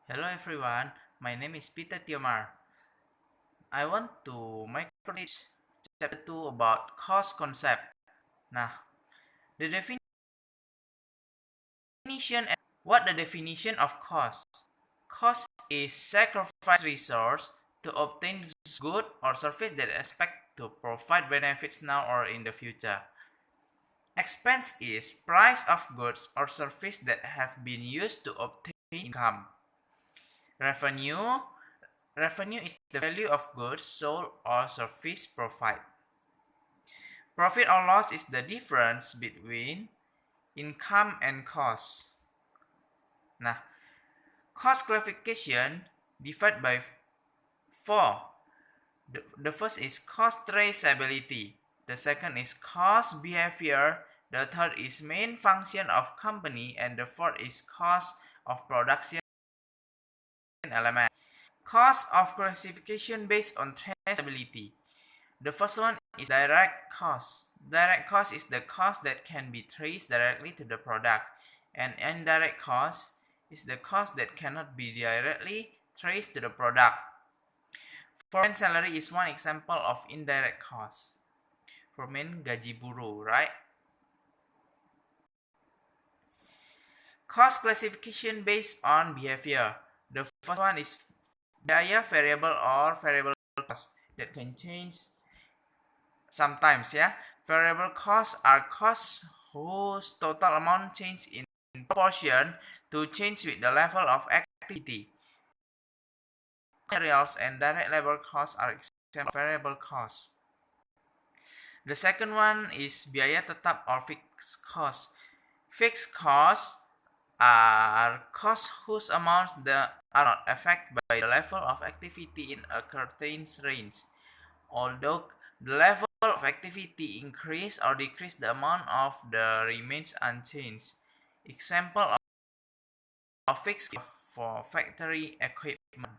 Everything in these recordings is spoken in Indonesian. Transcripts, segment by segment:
Hello everyone, my name is Peter Tiomar. I want to make this chapter 2 about cost concept. Nah, the definition and what the definition of cost? Cost is sacrifice resource to obtain good or service that expect to provide benefits now or in the future. Expense is price of goods or service that have been used to obtain income. Revenue Revenue is the value of goods sold or service provided. Profit or loss is the difference between income and cost. Nah, cost classification divided by 4. The first is cost traceability. The second is cost behavior. The third is main function of company. And the fourth is cost of production element. Cost of classification based on traceability. The first one is direct cost. Direct cost is the cost that can be traced directly to the product, and indirect cost is the cost that cannot be directly traced to the product. Foreign salary is one example of indirect cost. Foreign gaji buruh, right? Cost classification based on behavior. The first one is biaya variable or variable cost that can change sometimes, yeah. Variable costs are costs whose total amount change in proportion to change with the level of activity. Materials and direct labor costs are example of variable costs. The second one is biaya tetap or fixed costs. Fixed costs are costs whose amounts are not affected by the level of activity in a certain range. Although the level of activity increase or decrease, the amount of the remains unchanged. Example of fixed cost for factory equipment.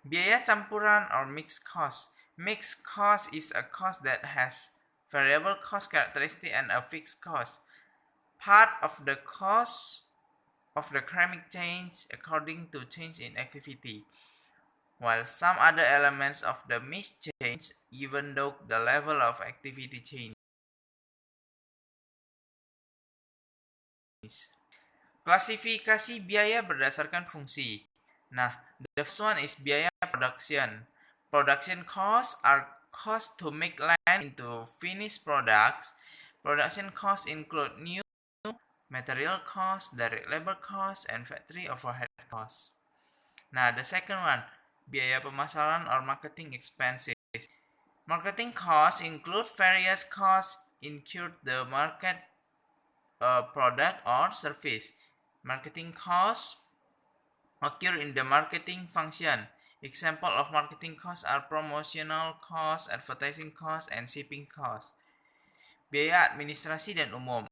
Biaya campuran or mixed cost. Mixed cost is a cost that has variable cost characteristic and a fixed cost. Part of the cost of the ceramic change according to change in activity, while some other elements of the mix change even though the level of activity changes. Klasifikasi biaya berdasarkan fungsi. Nah, the first one is biaya production. Production costs are costs to make land into finished products. Production costs include new material costs, direct labor costs, and factory overhead costs. Nah, the second one, biaya pemasaran or marketing expenses. Marketing costs include various costs incurred to market a product or service. Marketing costs occur in the marketing function. Example of marketing costs are promotional costs, advertising costs, and shipping costs. Biaya administrasi dan umum,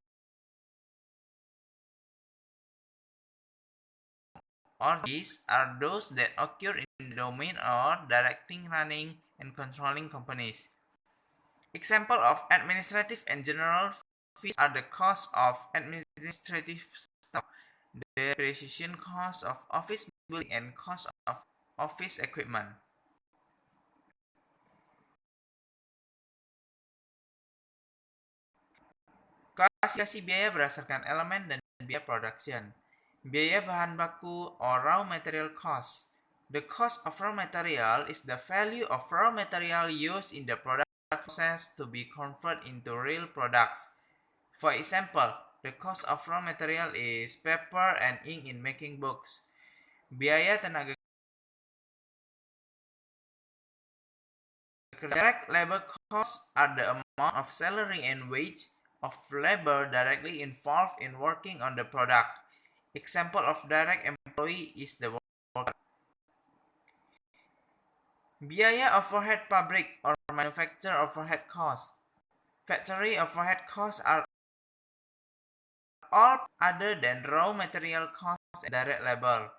or these are those that occur in the domain or directing, running, and controlling companies. Example of administrative and general fees are the cost of administrative staff, the depreciation cost of office building, and cost of office equipment. Klasifikasi biaya berdasarkan elemen dan biaya production. Biaya bahan baku or raw material cost. The cost of raw material is the value of raw material used in the product process to be converted into real products. For example, the cost of raw material is paper and ink in making books. Biaya tenaga kerja. Direct labor costs are the amount of salary and wage of labor directly involved in working on the product. Example of direct employee is the worker. Biaya overhead pabrik or manufacture overhead costs. Factory overhead costs are all other than raw material costs and direct labor.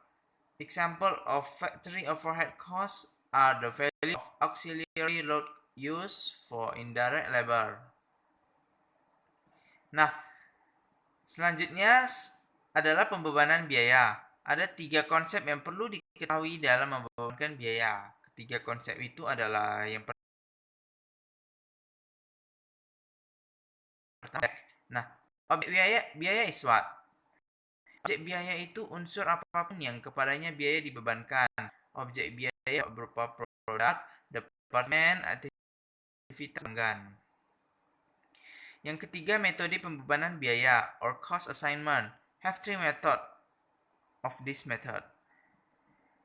Example of factory overhead costs are the value of auxiliary load used for indirect labor. Nah, selanjutnya adalah pembebanan biaya. Ada 3 konsep yang perlu diketahui dalam membebankan biaya. Ketiga konsep itu adalah yang pertama. Nah, objek biaya is what? Objek biaya itu unsur apapun yang kepadanya biaya dibebankan. Objek biaya berupa produk, departemen, aktivitas pelanggan. Yang ketiga, metode pembebanan biaya or cost assignment. Have three method of this method.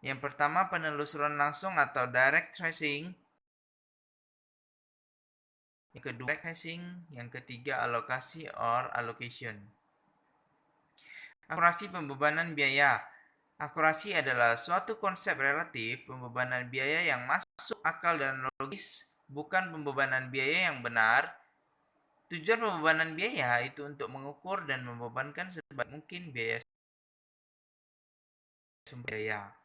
Yang pertama, penelusuran langsung atau direct tracing. Yang kedua, direct tracing. Yang ketiga, alokasi or allocation. Akurasi pembebanan biaya. Akurasi adalah suatu konsep relatif pembebanan biaya yang masuk akal dan logis, bukan pembebanan biaya yang benar. Tujuan pembebanan biaya itu untuk mengukur dan membebankan sebaik mungkin biaya sumber biaya.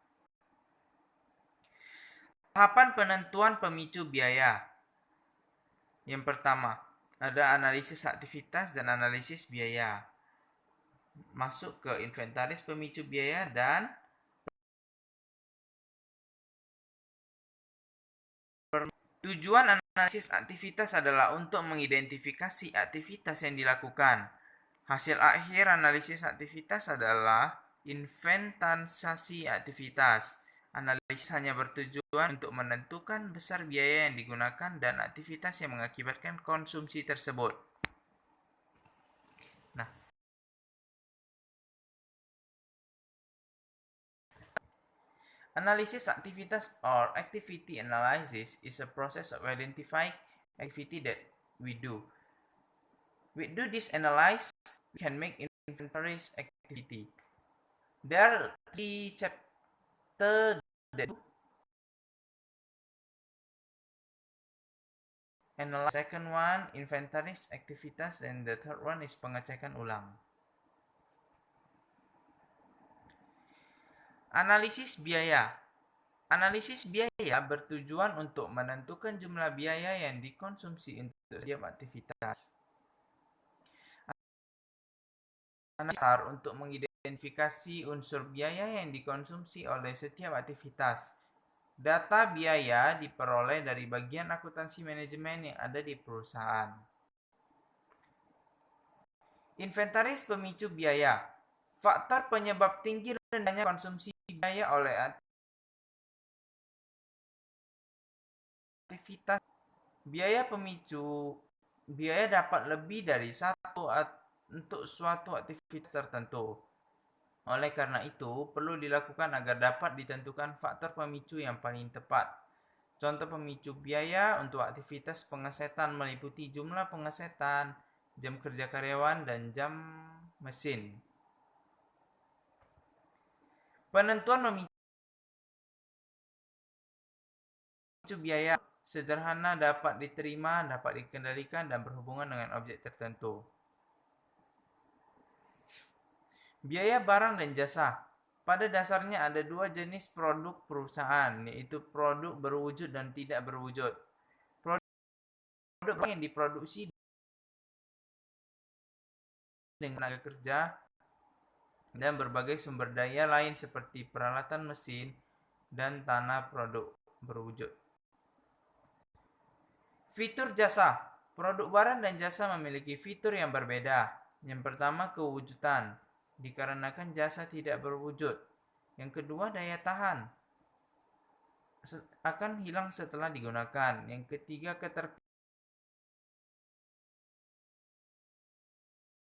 Tahapan penentuan pemicu biaya. Yang pertama, ada analisis aktivitas dan analisis biaya. Masuk ke inventaris pemicu biaya dan tujuan analisis aktivitas adalah untuk mengidentifikasi aktivitas yang dilakukan. Hasil akhir analisis aktivitas adalah inventarisasi aktivitas. Analisis hanya bertujuan untuk menentukan besar biaya yang digunakan dan aktivitas yang mengakibatkan konsumsi tersebut. Nah, analysis aktivitas or activity analysis is a process of identifying activity that we do. We do this analysis, we can make inventories activity. There are 3 chapters that do analyze. Second one, inventaris aktivitas, and the third one is pengecekan ulang. Analisis biaya. Analisis biaya bertujuan untuk menentukan jumlah biaya yang dikonsumsi untuk setiap aktivitas. Analisis untuk mengidentifikasi unsur biaya yang dikonsumsi oleh setiap aktivitas. Data biaya diperoleh dari bagian akuntansi manajemen yang ada di perusahaan. Inventaris pemicu biaya. Faktor penyebab tinggi rendahnya konsumsi biaya oleh aktivitas. Biaya pemicu biaya dapat lebih dari satu untuk suatu aktivitas tertentu. Oleh karena itu, perlu dilakukan agar dapat ditentukan faktor pemicu yang paling tepat. Contoh pemicu biaya untuk aktivitas pengesetan meliputi jumlah pengesetan, jam kerja karyawan, dan jam mesin. Penentuan pemicu biaya sederhana, dapat diterima, dapat dikendalikan, dan berhubungan dengan objek tertentu. Biaya barang dan jasa. Pada dasarnya ada 2 jenis produk perusahaan, yaitu produk berwujud dan tidak berwujud. Produk yang diproduksi dengan tenaga kerja dan berbagai sumber daya lain seperti peralatan mesin dan tanah produk berwujud. Fitur jasa. Produk barang dan jasa memiliki fitur yang berbeda. Yang pertama, kewujudan, dikarenakan jasa tidak berwujud. Yang kedua, daya tahan, akan hilang setelah digunakan. Yang ketiga,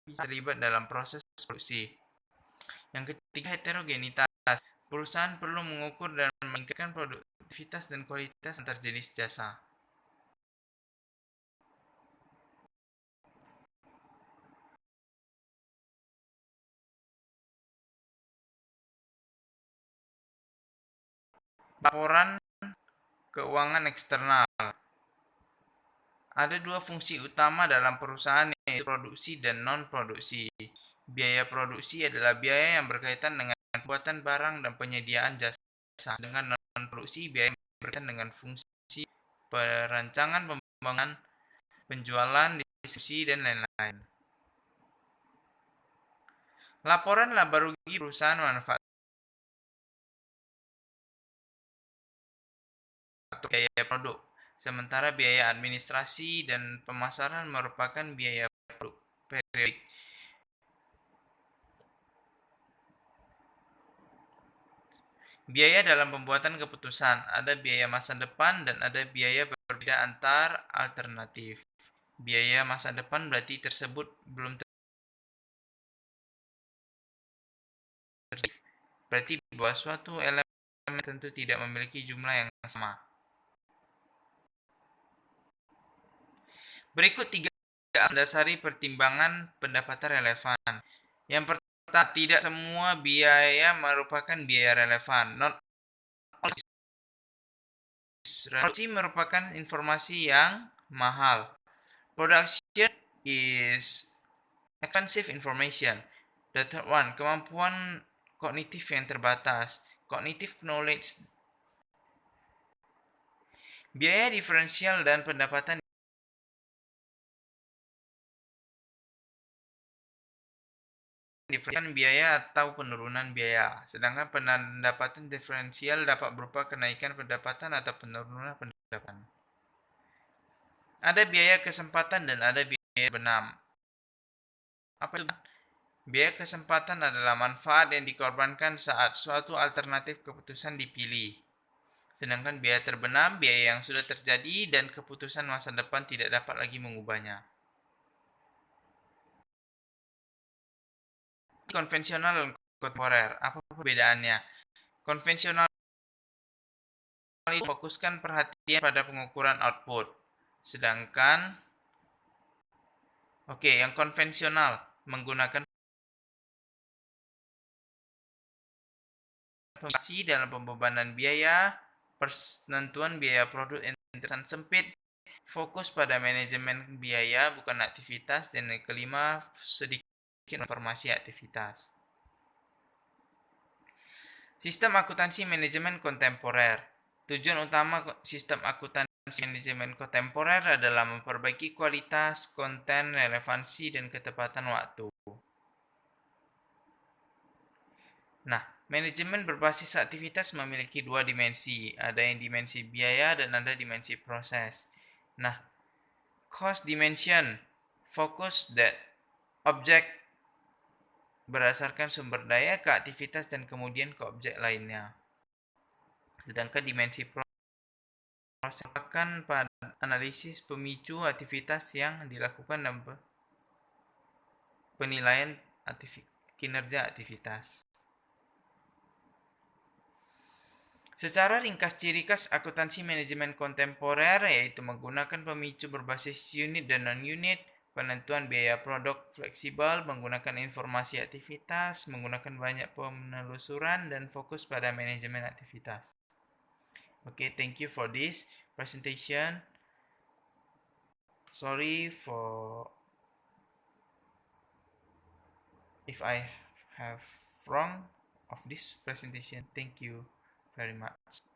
terlibat dalam proses produksi. Yang ketiga, heterogenitas. Perusahaan perlu mengukur dan meningkatkan produktivitas dan kualitas antar jenis jasa. Laporan keuangan eksternal. Ada 2 fungsi utama dalam perusahaan, yaitu produksi dan non-produksi. Biaya produksi adalah biaya yang berkaitan dengan pembuatan barang dan penyediaan jasa. Dengan non-produksi, biaya yang berkaitan dengan fungsi perancangan, pembangunan, penjualan, distribusi, dan lain-lain. Laporan laba rugi perusahaan manfaat atau biaya produk. Sementara biaya administrasi dan pemasaran merupakan biaya produk periodik. Biaya dalam pembuatan keputusan, ada biaya masa depan dan ada biaya berbeda antar alternatif. Biaya masa depan berarti tersebut belum berarti bahwa suatu elemen tentu tidak memiliki jumlah yang sama. Berikut 3 mendasari pertimbangan pendapatan relevan. Yang pertama, tidak semua biaya merupakan biaya relevan. Not all produksi merupakan informasi yang mahal. Production is expensive information. The third one, kemampuan kognitif yang terbatas. Cognitive knowledge. Biaya diferensial dan pendapatan diferensial biaya atau penurunan biaya. Sedangkan pendapatan diferensial dapat berupa kenaikan pendapatan atau penurunan pendapatan. Ada biaya kesempatan dan ada biaya benam. Apa itu? Biaya kesempatan adalah manfaat yang dikorbankan saat suatu alternatif keputusan dipilih. Sedangkan biaya terbenam, biaya yang sudah terjadi dan keputusan masa depan tidak dapat lagi mengubahnya. Konvensional dan kontemporer, apa perbedaannya? Konvensional itu fokuskan perhatian pada pengukuran output. Sedangkan yang konvensional menggunakan fungsi dalam pembebanan biaya, penentuan biaya produk yang sempit, fokus pada manajemen biaya bukan aktivitas, dan yang kelima sedikit informasi aktivitas. Sistem akuntansi manajemen kontemporer. Tujuan utama sistem akuntansi manajemen kontemporer adalah memperbaiki kualitas, konten, relevansi, dan ketepatan waktu. Nah, manajemen berbasis aktivitas memiliki dua dimensi. Ada yang dimensi biaya dan ada dimensi proses. Nah, cost dimension fokus that objek berdasarkan sumber daya ke aktivitas dan kemudian ke objek lainnya. Sedangkan dimensi proses merupakan pada analisis pemicu aktivitas yang dilakukan dan penilaian kinerja aktivitas. Secara ringkas, ciri khas akuntansi manajemen kontemporer yaitu menggunakan pemicu berbasis unit dan non-unit, penentuan biaya produk fleksibel, menggunakan informasi aktivitas, menggunakan banyak penelusuran, dan fokus pada manajemen aktivitas. Okay, thank you for this presentation. Sorry for if I have wrong of this presentation. Thank you very much.